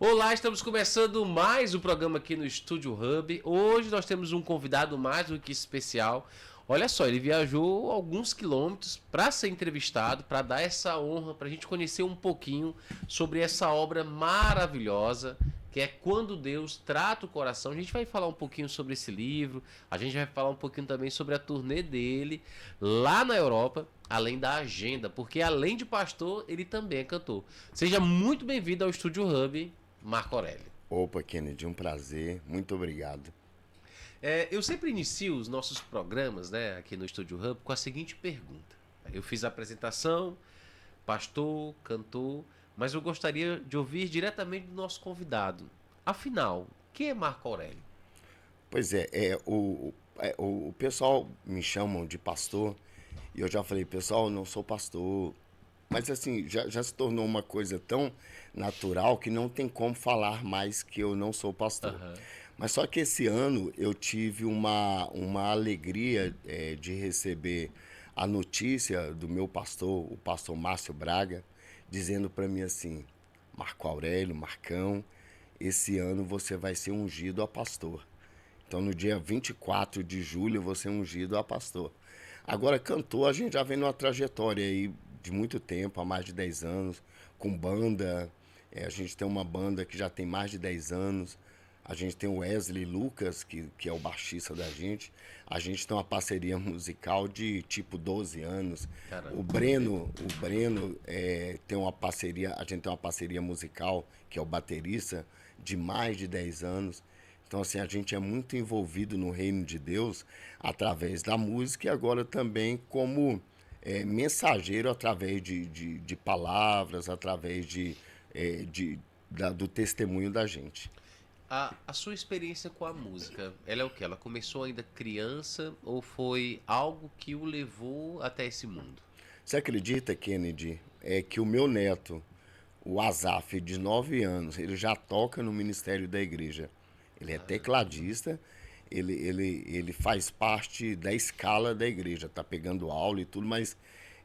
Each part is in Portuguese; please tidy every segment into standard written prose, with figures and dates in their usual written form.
Olá, estamos começando mais um programa aqui no Estúdio Hub. Hoje nós temos um convidado mais do que especial. Olha só, ele viajou alguns quilômetros para ser entrevistado, para dar essa honra, para a gente conhecer um pouquinho sobre essa obra maravilhosa, que é Quando Deus Trata o Coração. A gente vai falar um pouquinho sobre esse livro, a gente vai falar um pouquinho também sobre a turnê dele lá na Europa, além da agenda, porque além de pastor, ele também é cantor. Seja muito bem-vindo ao Estúdio Hub, Marco Aurélio. Opa, Kennedy, um prazer, muito obrigado. Eu sempre inicio os nossos programas, né, aqui no Estúdio Hub com a seguinte pergunta. Eu fiz a apresentação, pastor, cantor, mas eu gostaria de ouvir diretamente do nosso convidado. Afinal, quem é Marco Aurélio? Pois o pessoal me chamam de pastor e eu já falei, pessoal, eu não sou pastor. Mas assim, já se tornou uma coisa tão natural que não tem como falar mais que eu não sou pastor. Aham. Mas só que esse ano eu tive uma alegria de receber a notícia do meu pastor, o pastor Márcio Braga, dizendo para mim assim, Marco Aurélio, Marcão, esse ano você vai ser ungido a pastor. Então, no dia 24 de julho, eu vou ser ungido a pastor. Agora, cantor, a gente já vem numa trajetória aí de muito tempo, há mais de 10 anos, com banda. A gente tem uma banda que já tem mais de 10 anos. A gente tem o Wesley Lucas, que é o baixista da gente. A gente tem uma parceria musical de tipo 12 anos. Caramba. O Breno tem uma parceria, a gente tem uma parceria musical, que é o baterista, de mais de 10 anos. Então, assim, a gente é muito envolvido no reino de Deus através da música e agora também como mensageiro através de palavras, através do testemunho da gente. A sua experiência com a música, ela é o quê? Ela começou ainda criança ou foi algo que o levou até esse mundo? Você acredita, Kennedy, que o meu neto, o Azaf, de 9 anos, ele já toca no ministério da igreja. Ele é tecladista, ele faz parte da escala da igreja, tá pegando aula e tudo, mas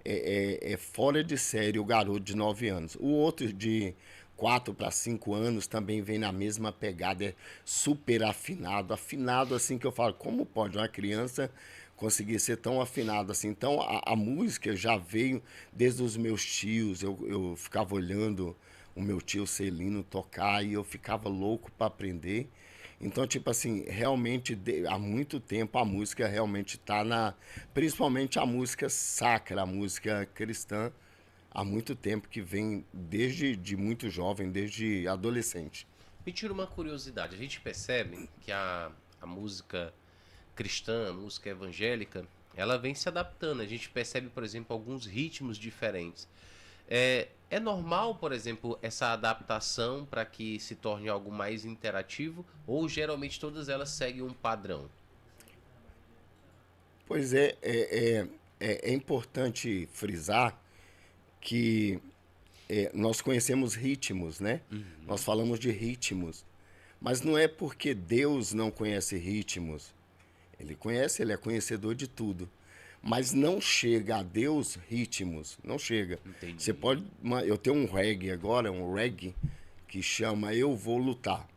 é fora de série o garoto de 9 anos. O outro de 4 para 5 anos também vem na mesma pegada, é super afinado, afinado assim que eu falo, como pode uma criança conseguir ser tão afinado assim? Então a música já veio desde os meus tios, eu ficava olhando o meu tio Celino tocar e eu ficava louco para aprender. Então, tipo assim, realmente há muito tempo a música realmente tá principalmente a música sacra, a música cristã, há muito tempo que vem desde de muito jovem, desde adolescente. Me tira uma curiosidade. A gente percebe que a música cristã, a música evangélica, ela vem se adaptando. A gente percebe, por exemplo, alguns ritmos diferentes. É normal, por exemplo, essa adaptação para que se torne algo mais interativo? Ou geralmente todas elas seguem um padrão? Pois é importante frisar que nós conhecemos ritmos, né? Nós falamos de ritmos. Mas não é porque Deus não conhece ritmos. Ele conhece, ele é conhecedor de tudo. Mas não chega a Deus ritmos. Não chega. Você Entendi. pode. Eu tenho um reggae agora, um reggae, que chama Eu Vou Lutar.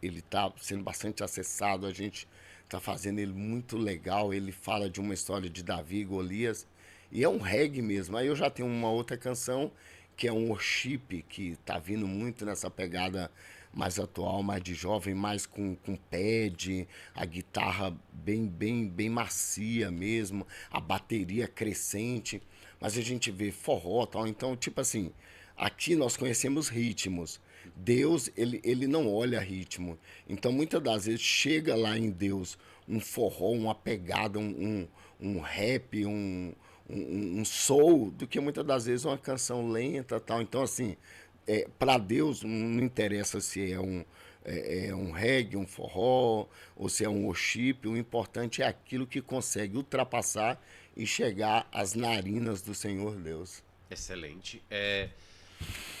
Ele está sendo bastante acessado, a gente está fazendo ele muito legal. Ele fala de uma história de Davi e Golias. E é um reggae mesmo. Aí eu já tenho uma outra canção que é um worship que tá vindo muito nessa pegada mais atual, mais de jovem, mais com pad, a guitarra bem macia mesmo, a bateria crescente, mas a gente vê forró tal, então tipo assim, aqui nós conhecemos ritmos. Deus, ele não olha ritmo. Então, muitas das vezes, chega lá em Deus um forró, uma pegada, um rap, um soul, do que muitas das vezes uma canção lenta tal. Então, assim, para Deus não interessa se é um reggae, um forró, ou se é um worship. O importante é aquilo que consegue ultrapassar e chegar às narinas do Senhor Deus. Excelente.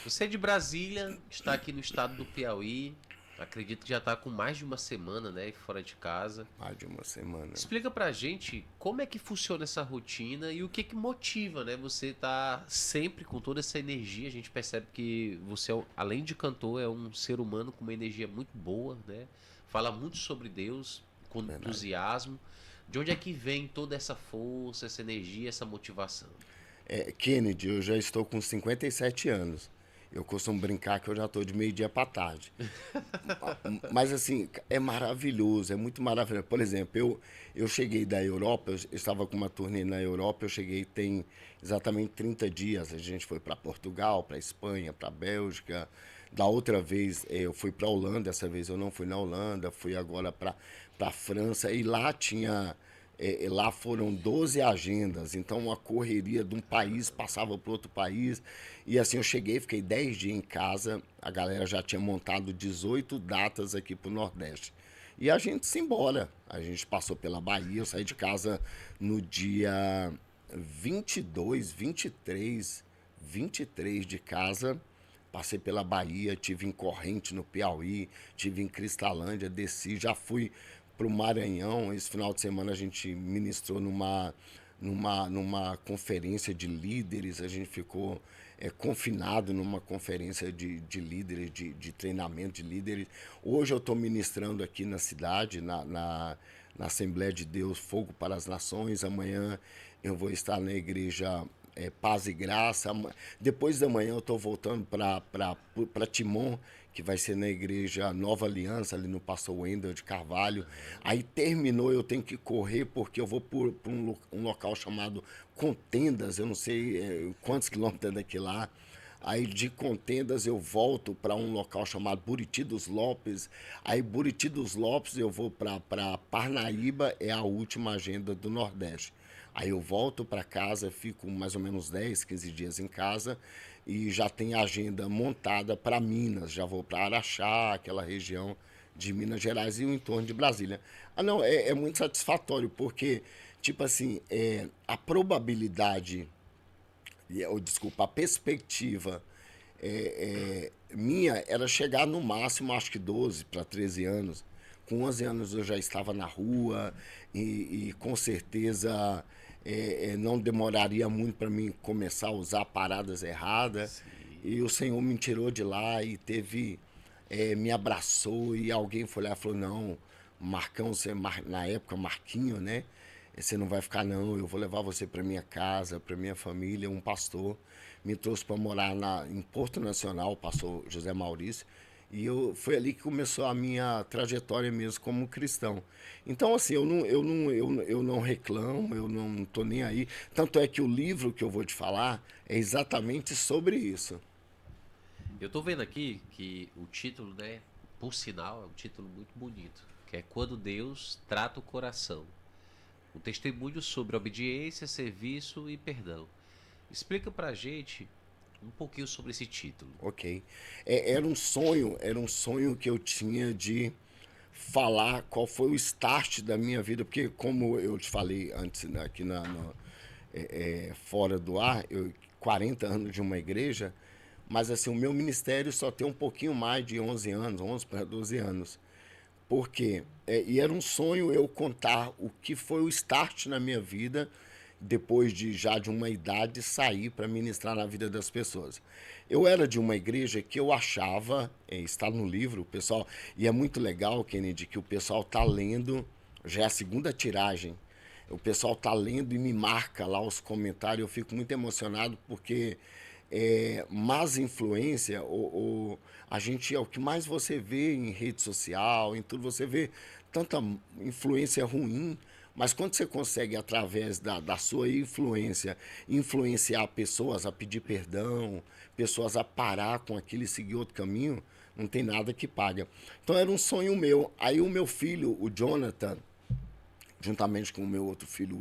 Você é de Brasília, está aqui no estado do Piauí. Acredito que já está com mais de uma semana, né, fora de casa. Mais de uma semana. Explica pra gente como é que funciona essa rotina e o que que motiva, né? Você tá sempre com toda essa energia. A gente percebe que você, além de cantor, é um ser humano com uma energia muito boa, né? Fala muito sobre Deus, com Verdade. entusiasmo. De onde é que vem toda essa força, essa energia, essa motivação? Kennedy, eu já estou com 57 anos. Eu costumo brincar que eu já estou de meio-dia para tarde. Mas assim, é maravilhoso, é muito maravilhoso. Por exemplo, eu cheguei da Europa, eu estava com uma turnê na Europa, eu cheguei tem exatamente 30 dias. A gente foi para Portugal, para Espanha, para Bélgica. Da outra vez eu fui para Holanda, dessa vez eu não fui na Holanda, fui agora para França e lá tinha lá foram 12 agendas, então uma correria de um país passava para outro país. E assim eu cheguei, fiquei 10 dias em casa, a galera já tinha montado 18 datas aqui para o Nordeste. E a gente se embora. A gente passou pela Bahia, eu saí de casa no dia 22, 23 de casa. Passei pela Bahia, tive em Corrente, no Piauí, tive em Cristalândia, desci, já fui para o Maranhão. Esse final de semana a gente ministrou numa conferência de líderes, a gente ficou confinado numa conferência de líderes, de treinamento de líderes. Hoje eu estou ministrando aqui na cidade, na Assembleia de Deus, Fogo para as Nações. Amanhã eu vou estar na igreja Paz e Graça. Depois da manhã eu estou voltando para Timon, que vai ser na igreja Nova Aliança, ali no Pastor Wendel de Carvalho. Aí terminou, eu tenho que correr, porque eu vou para um local chamado Contendas, eu não sei quantos quilômetros é daqui lá. Aí de Contendas eu volto para um local chamado Buriti dos Lopes. Aí Buriti dos Lopes eu vou para Parnaíba, é a última agenda do Nordeste. Aí eu volto para casa, fico mais ou menos 10, 15 dias em casa e já tenho a agenda montada para Minas. Já vou para Araxá, aquela região de Minas Gerais e o entorno de Brasília. Ah, não, é muito satisfatório, porque, tipo assim, a probabilidade, desculpa, a perspectiva minha era chegar no máximo, acho que 12 para 13 anos. Com 11 anos eu já estava na rua e com certeza não demoraria muito para mim começar a usar paradas erradas. Sim. E o Senhor me tirou de lá e me abraçou e alguém foi lá e falou, não, Marcão, na época Marquinho, né? Você não vai ficar não, eu vou levar você para minha casa, para minha família. Um pastor me trouxe para morar em Porto Nacional, o pastor José Maurício. E foi ali que começou a minha trajetória mesmo como cristão. Então, assim, eu não reclamo, eu não estou nem aí. Tanto é que o livro que eu vou te falar é exatamente sobre isso. Eu tô vendo aqui que o título, né, por sinal, é um título muito bonito, que é Quando Deus Trata o Coração. Um testemunho sobre obediência, serviço e perdão. Explica pra gente um pouquinho sobre esse título. Ok. Era um sonho que eu tinha de falar qual foi o start da minha vida, porque como eu te falei antes, né, aqui fora do ar, 40 anos de uma igreja, mas assim, o meu ministério só tem um pouquinho mais de 11 anos, 11 para 12 anos. Por quê? E era um sonho eu contar o que foi o start na minha vida, depois de uma idade, sair para ministrar na vida das pessoas. Eu era de uma igreja que eu achava, está no livro, o pessoal, e é muito legal, Kennedy, que o pessoal está lendo, já é a segunda tiragem, o pessoal está lendo e me marca lá os comentários, eu fico muito emocionado porque más influência, a gente é o que mais você vê em rede social, em tudo, você vê tanta influência ruim, mas quando você consegue, através da sua influência, influenciar pessoas a pedir perdão, pessoas a parar com aquilo e seguir outro caminho, não tem nada que paga. Então era um sonho meu. Aí o meu filho, o Jonathan, juntamente com o meu outro filho,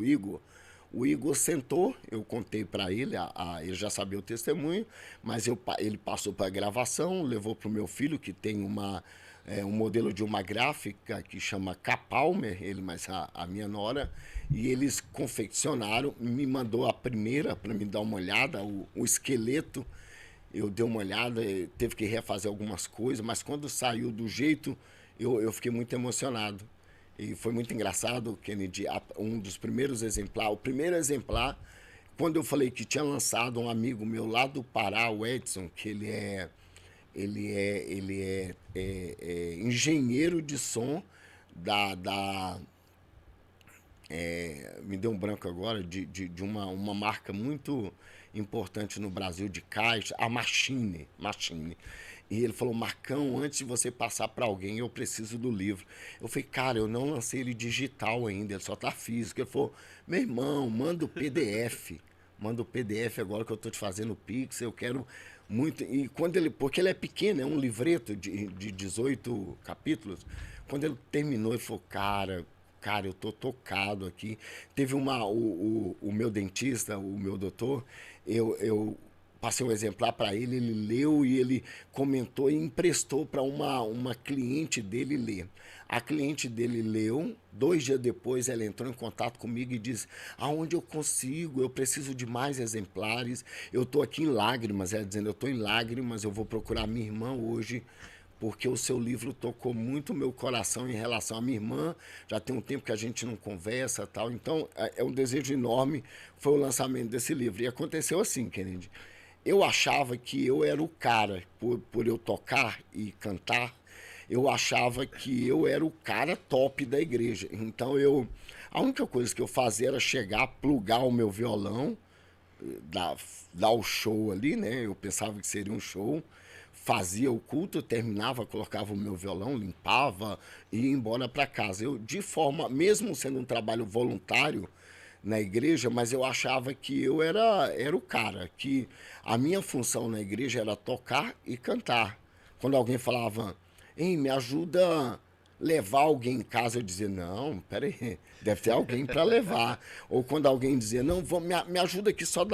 o Igor sentou, eu contei para ele, ele já sabia o testemunho, mas ele passou para a gravação, levou para o meu filho, que tem um modelo de uma gráfica que chama K-Palmer, ele mais a minha nora, e eles confeccionaram, me mandou a primeira para me dar uma olhada, o esqueleto, eu dei uma olhada, teve que refazer algumas coisas, mas quando saiu do jeito, eu fiquei muito emocionado. E foi muito engraçado, Kennedy, um dos primeiros exemplares, o primeiro exemplar, quando eu falei que tinha lançado um amigo meu lá do Pará, o Edson, que ele é engenheiro de som me deu um branco agora, de uma marca muito importante no Brasil de caixa, a Machine. E ele falou, Marcão, antes de você passar para alguém, eu preciso do livro. Eu falei, cara, eu não lancei ele digital ainda, ele só tá físico. Ele falou, meu irmão, manda o PDF. Manda o PDF agora que eu tô te fazendo o Pix, eu quero muito. E quando porque ele é pequeno, é um livreto de 18 capítulos. Quando ele terminou, ele falou, cara, eu tô tocado aqui. Teve o meu dentista, o meu doutor, eu passei um exemplar para ele leu e ele comentou e emprestou para uma cliente dele ler. A cliente dele leu, 2 dias depois ela entrou em contato comigo e disse, aonde eu consigo, eu preciso de mais exemplares, eu estou aqui em lágrimas, ela dizendo, eu estou em lágrimas, eu vou procurar minha irmã hoje, porque o seu livro tocou muito o meu coração em relação à minha irmã, já tem um tempo que a gente não conversa tal, então é um desejo enorme, foi o lançamento desse livro. E aconteceu assim, Kennedy, eu achava que eu era o cara, por eu tocar e cantar, eu achava que eu era o cara top da igreja. Então a única coisa que eu fazia era chegar, plugar o meu violão, dar o show ali, né? Eu pensava que seria um show, fazia o culto, terminava, colocava o meu violão, limpava e ia embora para casa. Eu, de forma, mesmo sendo um trabalho voluntário na igreja, mas eu achava que eu era o cara, que a minha função na igreja era tocar e cantar. Quando alguém falava, ei, me ajuda a levar alguém em casa, eu dizia, não, peraí, deve ter alguém para levar. Ou quando alguém dizia, não, me ajuda aqui só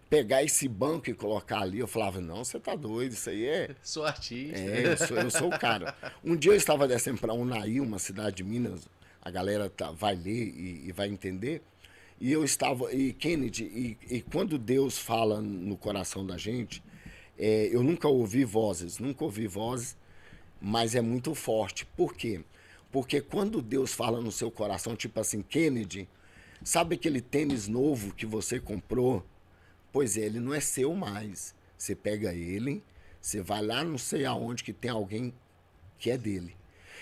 pegar esse banco e colocar ali, eu falava, não, você tá doido, isso aí é... Sou artista. Eu sou o cara. Um dia eu estava descendo para Unai, uma cidade de Minas, a galera vai ler e vai entender, e eu estava, e Kennedy, e quando Deus fala no coração da gente, eu nunca ouvi vozes, mas é muito forte. Por quê? Porque quando Deus fala no seu coração, tipo assim, Kennedy, sabe aquele tênis novo que você comprou? Pois é, ele não é seu mais. Você pega ele, você vai lá não sei aonde que tem alguém que é dele.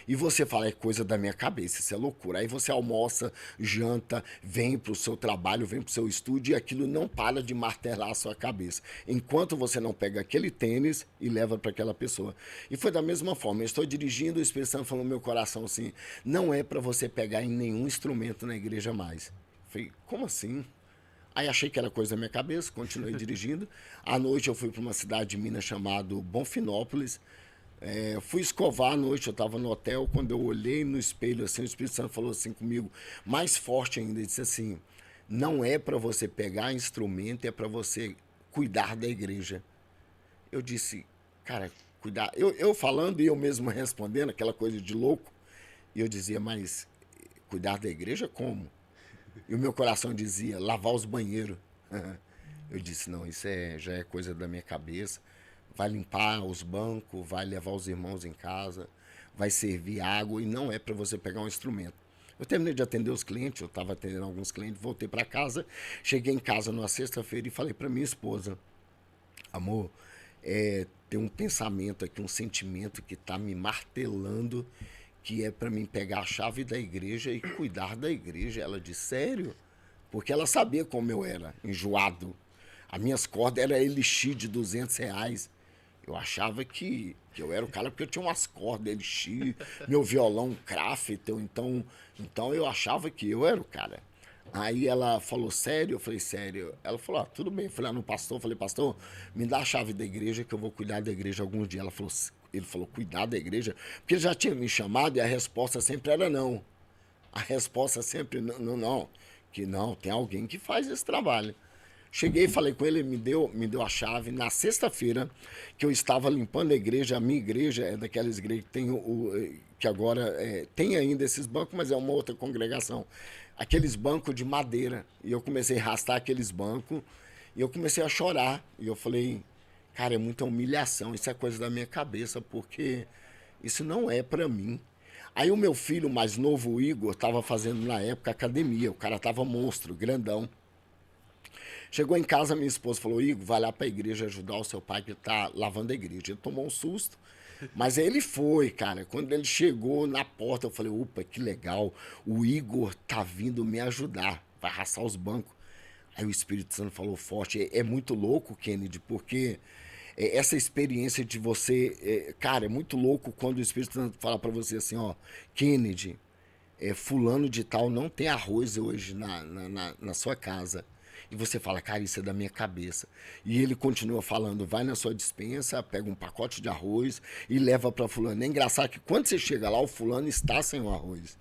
E você fala, é coisa da minha cabeça, isso é loucura. Aí você almoça, janta, vem para o seu trabalho, vem para o seu estúdio e aquilo não para de martelar a sua cabeça. Enquanto você não pega aquele tênis e leva para aquela pessoa. E foi da mesma forma. Eu estou dirigindo, o Espírito Santo falou no meu coração assim, não é para você pegar em nenhum instrumento na igreja mais. Eu falei, como assim? Aí achei que era coisa da minha cabeça, continuei dirigindo. À noite eu fui para uma cidade de Minas chamada Bonfinópolis. Fui escovar à noite, eu estava no hotel, quando eu olhei no espelho, assim, o Espírito Santo falou assim comigo, mais forte ainda, ele disse assim, não é para você pegar instrumento, é para você cuidar da igreja. Eu disse, cara, cuidar... Eu falando e eu mesmo respondendo, aquela coisa de louco, e eu dizia, mas cuidar da igreja como? E o meu coração dizia, lavar os banheiros. Eu disse, não, isso já é coisa da minha cabeça. Vai limpar os bancos, vai levar os irmãos em casa, vai servir água e não é para você pegar um instrumento. Eu terminei de atender os clientes, eu estava atendendo alguns clientes, voltei para casa, cheguei em casa numa sexta-feira e falei para minha esposa, amor, tem um pensamento aqui, um sentimento que está me martelando, que é para mim pegar a chave da igreja e cuidar da igreja. Ela disse, sério? Porque ela sabia como eu era, enjoado. As minhas cordas eram elixir de R$ 200. Eu achava que eu era o cara porque eu tinha umas cordas elixir, meu violão Crafton, então eu achava que eu era o cara. Aí ela falou, sério? Eu falei, sério. Ela falou, tudo bem. Eu falei, no pastor, eu falei, pastor, me dá a chave da igreja que eu vou cuidar da igreja alguns dias. Ele falou, cuidar da igreja? Porque ele já tinha me chamado e a resposta sempre era não. A resposta sempre, não, que não, tem alguém que faz esse trabalho. Cheguei e falei com ele, ele me deu a chave. Na sexta-feira, que eu estava limpando a igreja, a minha igreja é daquelas igrejas que tem que agora tem ainda esses bancos, mas é uma outra congregação. Aqueles bancos de madeira. E eu comecei a arrastar aqueles bancos e eu comecei a chorar. E eu falei, cara, é muita humilhação, isso é coisa da minha cabeça, porque isso não é pra mim. Aí o meu filho mais novo, o Igor, tava fazendo na época academia, o cara tava monstro, grandão. Chegou em casa, minha esposa falou, Igor, vai lá pra igreja ajudar o seu pai que tá lavando a igreja. Ele tomou um susto, mas aí ele foi, cara. Quando ele chegou na porta, eu falei, opa, que legal, o Igor tá vindo me ajudar, vai raçar os bancos. Aí o Espírito Santo falou forte, é muito louco, Kennedy, porque essa experiência de você, cara, é muito louco quando o Espírito Santo fala pra você assim, ó, Kennedy, fulano de tal não tem arroz hoje na sua casa. E você fala, cara, isso é da minha cabeça. E ele continua falando, vai na sua despensa, pega um pacote de arroz e leva para fulano. É engraçado que quando você chega lá, o fulano está sem o arroz.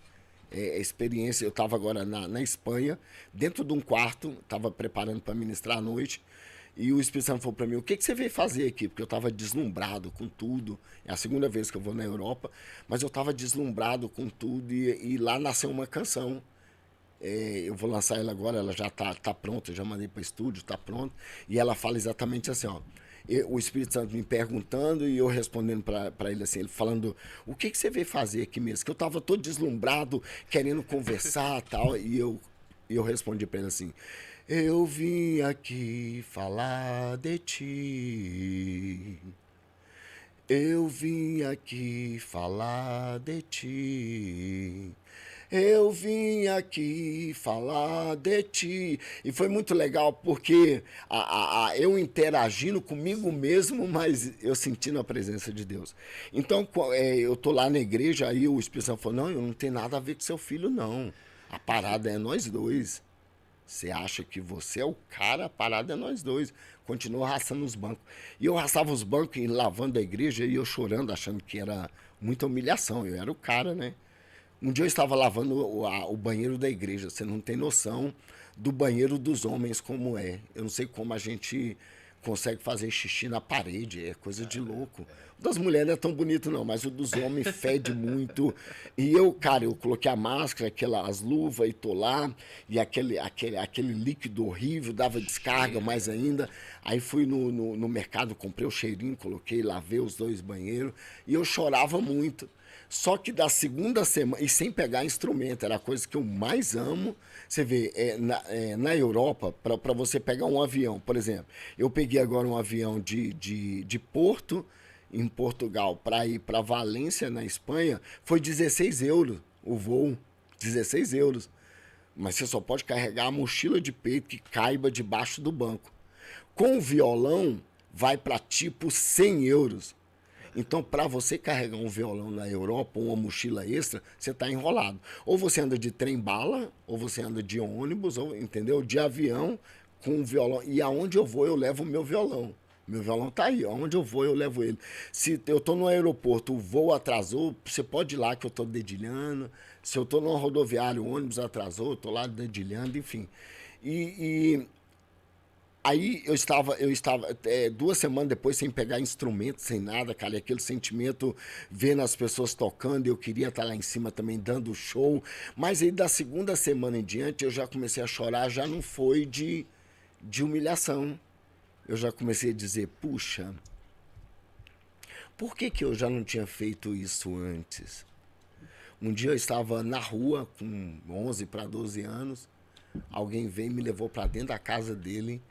Experiência, eu estava agora na Espanha, dentro de um quarto, estava preparando para ministrar à noite, e o Espírito Santo falou para mim, o que você veio fazer aqui? Porque eu estava deslumbrado com tudo, é a segunda vez que eu vou na Europa, mas eu estava deslumbrado com tudo, e lá nasceu uma canção. Eu vou lançar ela agora, ela já tá pronta, eu já mandei para estúdio, tá pronta, e ela fala exatamente assim, ó, o Espírito Santo me perguntando e eu respondendo para ele assim, ele falando, o que você veio fazer aqui mesmo? Que eu tava todo deslumbrado, querendo conversar e tal, e eu respondi para ele assim, eu vim aqui falar de ti. Eu vim aqui falar de ti. Eu vim aqui falar de ti. E foi muito legal porque eu interagindo comigo mesmo, mas eu sentindo a presença de Deus. Então, eu tô lá na igreja, aí o Espírito Santo falou, não, eu não tenho nada a ver com seu filho, não. A parada é nós dois. Você acha que você é o cara, a parada é nós dois. Continua raçando os bancos. E eu raçava os bancos e lavando a igreja e eu chorando, achando que era muita humilhação. Eu era o cara, né? Um dia eu estava lavando o banheiro da igreja. Você não tem noção do banheiro dos homens como é. Eu não sei como a gente consegue fazer xixi na parede. É coisa de louco. O das mulheres não é tão bonito não, mas o dos homens fede muito. E eu, cara, eu coloquei a máscara, as luvas e tô lá. E aquele líquido horrível, dava descarga mais ainda. Aí fui no mercado, comprei o cheirinho, coloquei, lavei os dois banheiros. E eu chorava muito. Só que da segunda semana, e sem pegar instrumento, era a coisa que eu mais amo. Você vê, na Europa, para você pegar um avião, por exemplo, eu peguei agora um avião de Porto, em Portugal, para ir para Valência, na Espanha, foi 16 euros o voo, 16 euros. Mas você só pode carregar a mochila de peito que caiba debaixo do banco. Com o violão, vai para tipo 100 euros. Então, para você carregar um violão na Europa, ou uma mochila extra, você está enrolado. Ou você anda de trem-bala, ou você anda de ônibus, ou, entendeu? De avião com um violão. E aonde eu vou, eu levo o meu violão. Meu violão tá aí, aonde eu vou, eu levo ele. Se eu tô no aeroporto, o voo atrasou, você pode ir lá que eu tô dedilhando. Se eu tô numa rodoviária, o ônibus atrasou, eu tô lá dedilhando, enfim. Aí eu estava 2 semanas depois sem pegar instrumento, sem nada, cara, e aquele sentimento, vendo as pessoas tocando, eu queria estar lá em cima também dando show, mas aí da segunda semana em diante eu já comecei a chorar, já não foi de humilhação. Eu já comecei a dizer, puxa, por que eu já não tinha feito isso antes? Um dia eu estava na rua com 11 para 12 anos, alguém veio e me levou para dentro da casa dele,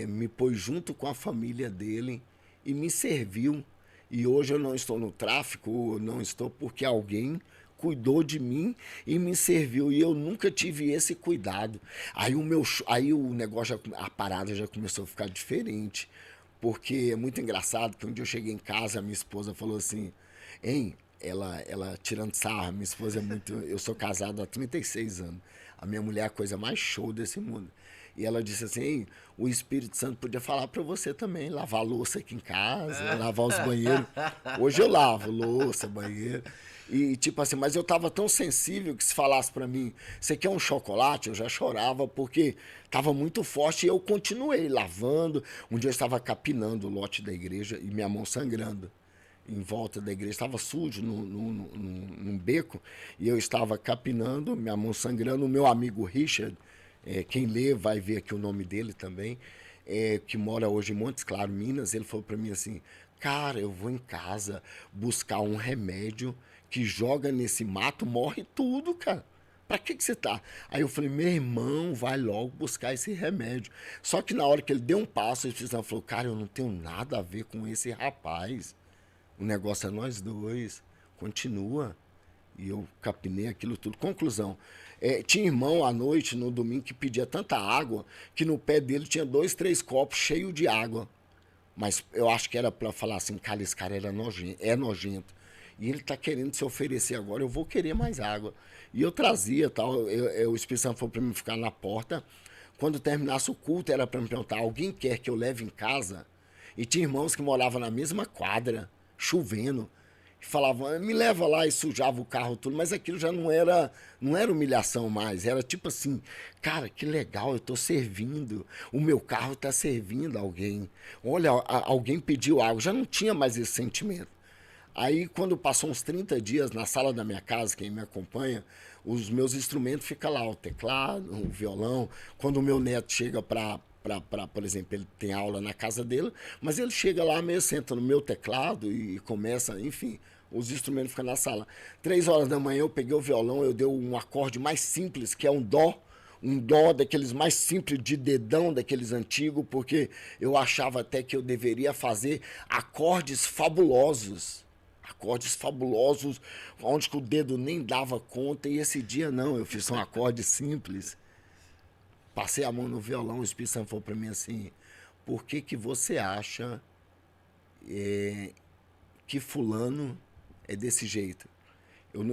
me pôs junto com a família dele e me serviu. E hoje eu não estou no tráfico, não estou porque alguém cuidou de mim e me serviu. E eu nunca tive esse cuidado. Aí o negócio, a parada já começou a ficar diferente. Porque é muito engraçado que um dia eu cheguei em casa, a minha esposa falou assim, hein? Ela tirando sarro, minha esposa é muito... Eu sou casado há 36 anos. A minha mulher é a coisa mais show desse mundo. E ela disse assim, o Espírito Santo podia falar para você também, lavar a louça aqui em casa, lavar os banheiros. Hoje eu lavo louça, banheiro. E tipo assim, mas eu tava tão sensível que se falasse para mim, você quer um chocolate? Eu já chorava porque tava muito forte e eu continuei lavando. Um dia eu estava capinando o lote da igreja e minha mão sangrando. Em volta da igreja, estava sujo num beco, e eu estava capinando, minha mão sangrando. O meu amigo Richard, quem lê vai ver aqui o nome dele também, que mora hoje em Montes Claros, Minas, ele falou para mim assim, cara, eu vou em casa buscar um remédio que joga nesse mato, morre tudo, cara. Pra que você tá? Aí eu falei, meu irmão, vai logo buscar esse remédio. Só que na hora que ele deu um passo, ele falou, cara, eu não tenho nada a ver com esse rapaz. O negócio é nós dois. Continua. E eu capinei aquilo tudo. Conclusão. Tinha irmão à noite, no domingo, que pedia tanta água, que no pé dele tinha 2, 3 copos cheios de água. Mas eu acho que era para falar assim, cara, esse cara era nojento, é nojento. E ele tá querendo se oferecer agora, eu vou querer mais água. E eu trazia, tal, o Espírito Santo foi para mim ficar na porta. Quando terminasse o culto, era para me perguntar, alguém quer que eu leve em casa? E tinha irmãos que moravam na mesma quadra, chovendo, e falavam, me leva lá, e sujava o carro tudo, mas aquilo já não era humilhação mais, era tipo assim, cara, que legal, eu tô servindo, o meu carro tá servindo alguém. Olha, alguém pediu água, já não tinha mais esse sentimento. Aí, quando passou uns 30 dias na sala da minha casa, quem me acompanha, os meus instrumentos ficam lá, o teclado, o violão. Quando o meu neto chega por exemplo, ele tem aula na casa dele, mas ele chega lá meio, senta no meu teclado e começa, enfim, os instrumentos ficam na sala. 3 horas da manhã eu peguei o violão, eu dei um acorde mais simples, que é um dó daqueles mais simples, de dedão, daqueles antigos, porque eu achava até que eu deveria fazer acordes fabulosos, onde que o dedo nem dava conta, e esse dia não, eu fiz um acorde simples. Passei a mão no violão, o Espírito Santo falou para mim assim, por que você acha que fulano é desse jeito? Eu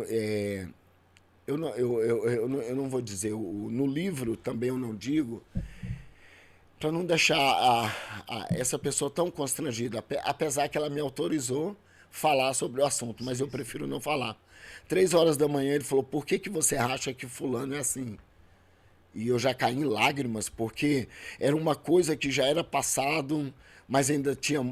não vou dizer, no livro também eu não digo, para não deixar essa pessoa tão constrangida, apesar que ela me autorizou falar sobre o assunto, mas eu prefiro não falar. 3 horas da manhã ele falou, por que você acha que fulano é assim? E eu já caí em lágrimas, porque era uma coisa que já era passado, mas ainda tinha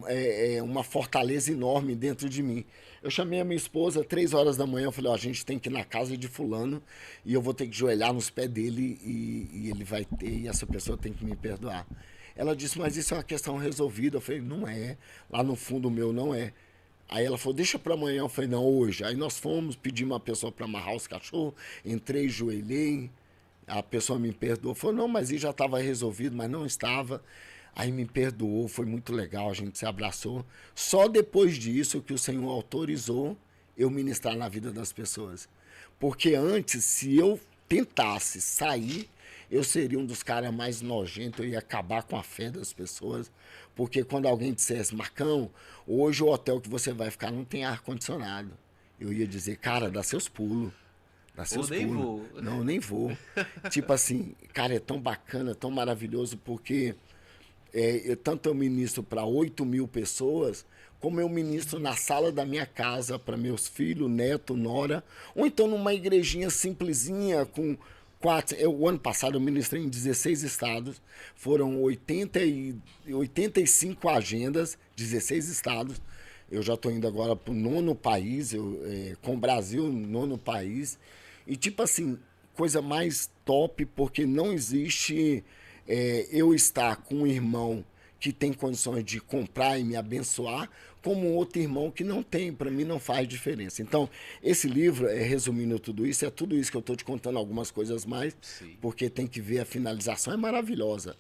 uma fortaleza enorme dentro de mim. Eu chamei a minha esposa, 3 horas da manhã, eu falei, a gente tem que ir na casa de fulano, e eu vou ter que joelhar nos pés dele, e ele vai ter, e essa pessoa tem que me perdoar. Ela disse, mas isso é uma questão resolvida. Eu falei, não é, lá no fundo meu não é. Aí ela falou, deixa para amanhã. Eu falei, não, hoje. Aí nós fomos, pedimos uma pessoa para amarrar os cachorros, entrei, joelhei, a pessoa me perdoou, falou, não, mas isso já estava resolvido, mas não estava. Aí me perdoou, foi muito legal, a gente se abraçou. Só depois disso que o Senhor autorizou eu ministrar na vida das pessoas. Porque antes, se eu tentasse sair, eu seria um dos caras mais nojentos, eu ia acabar com a fé das pessoas. Porque quando alguém dissesse, Marcão, hoje o hotel que você vai ficar não tem ar-condicionado, eu ia dizer, cara, dá seus pulos. Ou nem vou. Não, nem vou. Tipo assim, cara, é tão bacana, tão maravilhoso, porque tanto eu ministro para 8.000 pessoas, como eu ministro na sala da minha casa para meus filhos, neto, nora, ou então numa igrejinha simplesinha com 4. O ano passado eu ministrei em 16 estados, foram 85 agendas, 16 estados. Eu já estou indo agora para o 9º país, com o Brasil, 9º país. E tipo assim, coisa mais top, porque não existe eu estar com um irmão que tem condições de comprar e me abençoar, como outro irmão que não tem, para mim não faz diferença. Então, esse livro, resumindo tudo isso, é tudo isso que eu estou te contando, algumas coisas mais, sim, porque tem que ver, a finalização é maravilhosa.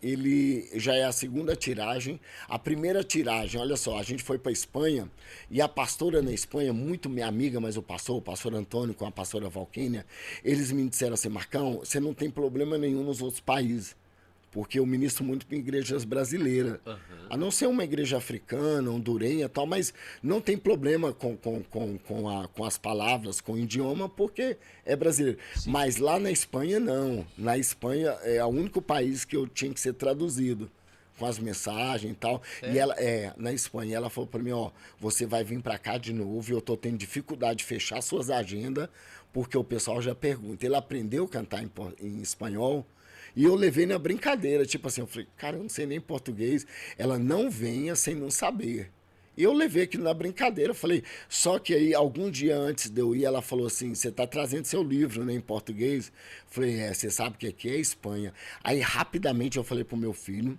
Ele já é a 2ª tiragem. A primeira tiragem, olha só, a gente foi para a Espanha e a pastora na Espanha, muito minha amiga, mas o pastor Antônio com a pastora Valquênia, eles me disseram assim, Marcão, você não tem problema nenhum nos outros países, porque eu ministro muito para igrejas brasileiras, a não ser uma igreja africana, hondurenha e tal, mas não tem problema com as palavras, com o idioma, porque é brasileiro. Sim. Mas lá na Espanha, não. Na Espanha é o único país que eu tinha que ser traduzido, com as mensagens e tal. E ela, na Espanha, ela falou para mim, ó, você vai vir para cá de novo e eu tô tendo dificuldade de fechar suas agendas, porque o pessoal já pergunta. Ele aprendeu a cantar em espanhol, e eu levei na brincadeira, tipo assim, eu falei, cara, eu não sei nem português. Ela, não venha sem não saber. E eu levei aquilo na brincadeira, eu falei, só que aí, algum dia antes de eu ir, ela falou assim, você tá trazendo seu livro, né, em português? Eu falei, você sabe o que aqui é Espanha. Aí, rapidamente, eu falei pro meu filho,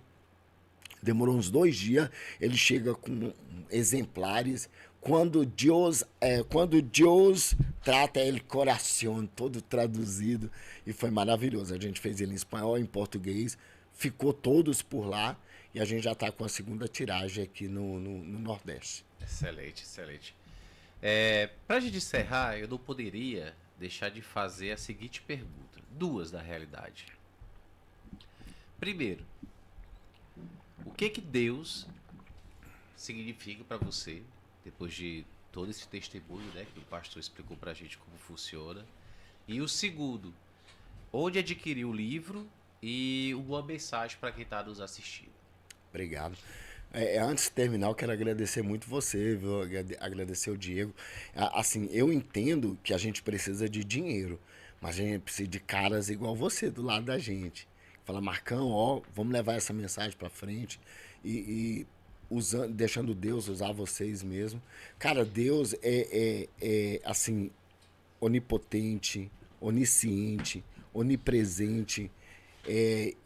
demorou uns 2 dias, ele chega com exemplares, quando Deus trata ele coração, todo traduzido, e foi maravilhoso. A gente fez ele em espanhol, em português, ficou todos por lá, e a gente já está com a segunda tiragem aqui no Nordeste. Excelente, excelente. Para a gente encerrar, eu não poderia deixar de fazer a seguinte pergunta. Duas, na realidade. Primeiro, o que Deus significa para você, depois de todo esse testemunho, né, que o pastor explicou para a gente como funciona? E o segundo, onde adquirir o livro e uma mensagem para quem está nos assistindo? Obrigado. Antes de terminar, eu quero agradecer muito você, viu? Agradecer o Diego. Assim, eu entendo que a gente precisa de dinheiro, mas a gente precisa de caras igual você do lado da gente. Fala, Marcão, ó, vamos levar essa mensagem para frente e usando, deixando Deus usar vocês mesmo. Cara, Deus é assim, onipotente, onisciente, onipresente.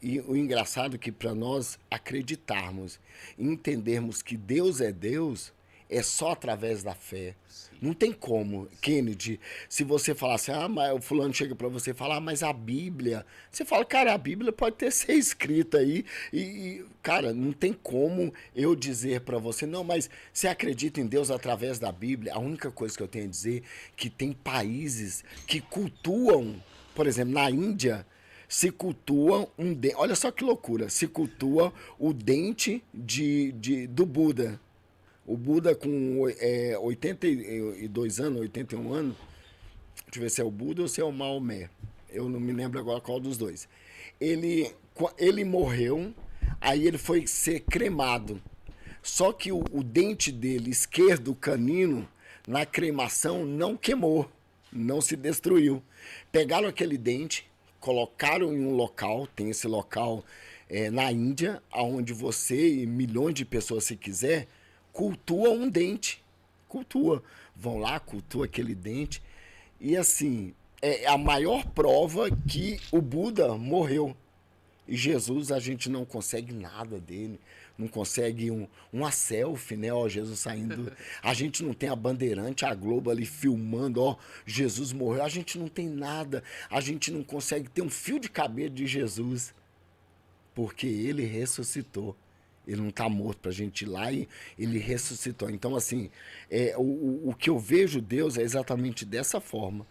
E o engraçado é que para nós acreditarmos e entendermos que Deus é só através da fé. Sim. Não tem como, Kennedy, se você falar assim, mas o fulano chega para você e fala, mas a Bíblia... Você fala, cara, a Bíblia pode ser escrita aí cara, não tem como eu dizer para você, não, mas você acredita em Deus através da Bíblia? A única coisa que eu tenho a dizer é que tem países que cultuam, por exemplo, na Índia, se cultua olha só que loucura, se cultua o dente do Buda. O Buda com 82 anos, 81 anos, deixa eu ver se é o Buda ou se é o Maomé, eu não me lembro agora qual dos dois. Ele morreu, aí ele foi ser cremado. Só que o dente dele esquerdo, o canino, na cremação não queimou, não se destruiu. Pegaram aquele dente, colocaram em um local, tem esse local na Índia, onde você e milhões de pessoas, se quiser, cultua um dente. Cultua. Vão lá, cultua aquele dente. E assim, é a maior prova que o Buda morreu. E Jesus, a gente não consegue nada dele. Não consegue uma selfie, né? Ó, Jesus saindo. A gente não tem a bandeirante, a Globo ali filmando, ó, Jesus morreu. A gente não tem nada. A gente não consegue ter um fio de cabelo de Jesus. Porque ele ressuscitou. Ele não está morto para a gente ir lá e ele ressuscitou. Então, assim, o que eu vejo Deus é exatamente dessa forma.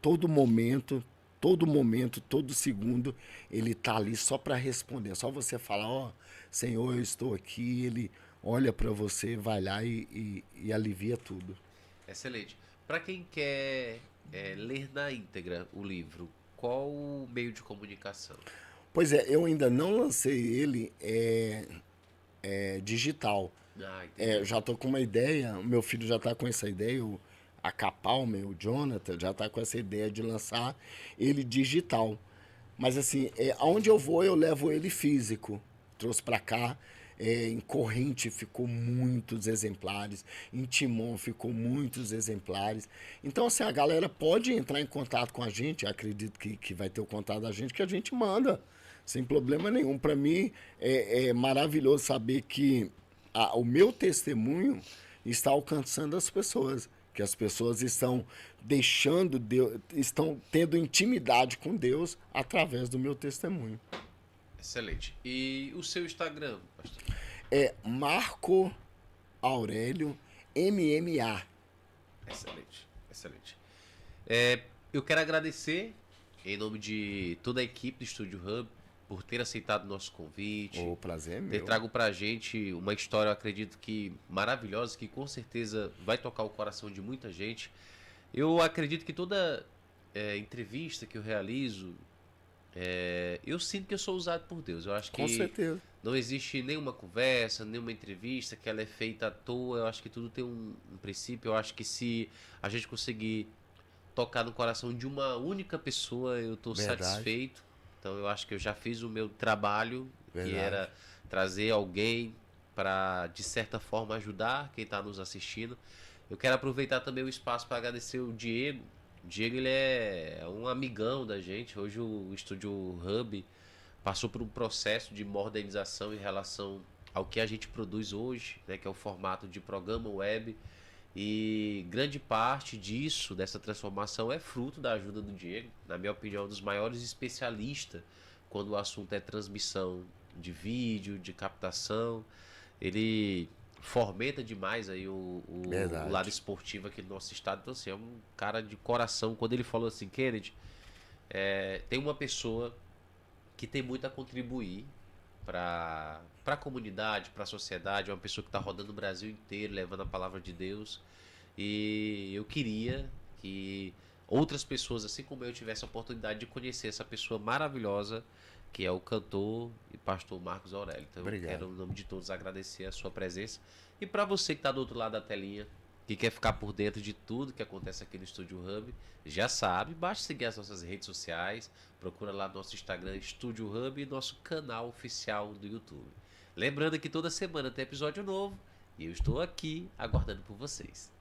Todo momento, todo segundo, ele está ali só para responder. Só você falar, ó, Senhor, eu estou aqui. Ele olha para você, vai lá e alivia tudo. Excelente. Para quem quer ler na íntegra o livro, qual o meio de comunicação? Pois é, eu ainda não lancei ele digital. Entendi. Já tô com uma ideia, o meu filho já tá com essa ideia, a Capalme, o Jonathan, já tá com essa ideia de lançar ele digital. Mas assim, aonde eu vou, eu levo ele físico. Trouxe para cá, em Corrente ficou muitos exemplares, em Timon ficou muitos exemplares. Então, assim, a galera pode entrar em contato com a gente, acredito que vai ter o contato da gente, que a gente manda, sem problema nenhum. Para mim, é maravilhoso saber que o meu testemunho está alcançando as pessoas, que as pessoas estão deixando Deus, estão tendo intimidade com Deus através do meu testemunho. Excelente. E o seu Instagram, pastor? É Marco Aurélio MMA. Excelente, excelente. Eu quero agradecer, em nome de toda a equipe do Estúdio Hub, por ter aceitado o nosso convite. O prazer é meu. Ter trago pra gente uma história, eu acredito que maravilhosa, que com certeza vai tocar o coração de muita gente. Eu acredito que toda entrevista que eu realizo, eu sinto que eu sou usado por Deus. Eu acho que Com certeza. não existe nenhuma conversa, nenhuma entrevista que ela é feita à toa. Eu acho que tudo tem um princípio. Eu acho que se a gente conseguir tocar no coração de uma única pessoa, eu estou satisfeito. Então eu acho que eu já fiz o meu trabalho, que era trazer alguém para, de certa forma, ajudar quem está nos assistindo. Eu quero aproveitar também o espaço para agradecer o Diego. O Diego, ele é um amigão da gente. Hoje o Estúdio Hub passou por um processo de modernização em relação ao que a gente produz hoje, né, que é o formato de programa web. E grande parte disso, dessa transformação, é fruto da ajuda do Diego. Na minha opinião, um dos maiores especialistas quando o assunto é transmissão de vídeo, de captação. Ele fomenta demais aí o lado Verdade. esportivo aqui no nosso estado. Então, assim, é um cara de coração. Quando ele falou assim, Kennedy, tem uma pessoa que tem muito a contribuir para a comunidade, para a sociedade, é uma pessoa que está rodando o Brasil inteiro, levando a palavra de Deus. E eu queria que outras pessoas, assim como eu, tivessem a oportunidade de conhecer essa pessoa maravilhosa que é o cantor e pastor Marcos Aurélio. Então eu Obrigado. quero, no nome de todos, agradecer a sua presença. E para você que está do outro lado da telinha, que quer ficar por dentro de tudo que acontece aqui no Estúdio Hub, já sabe, basta seguir as nossas redes sociais, procura lá no nosso Instagram Estúdio Hub e nosso canal oficial do YouTube. Lembrando que toda semana tem episódio novo e eu estou aqui aguardando por vocês.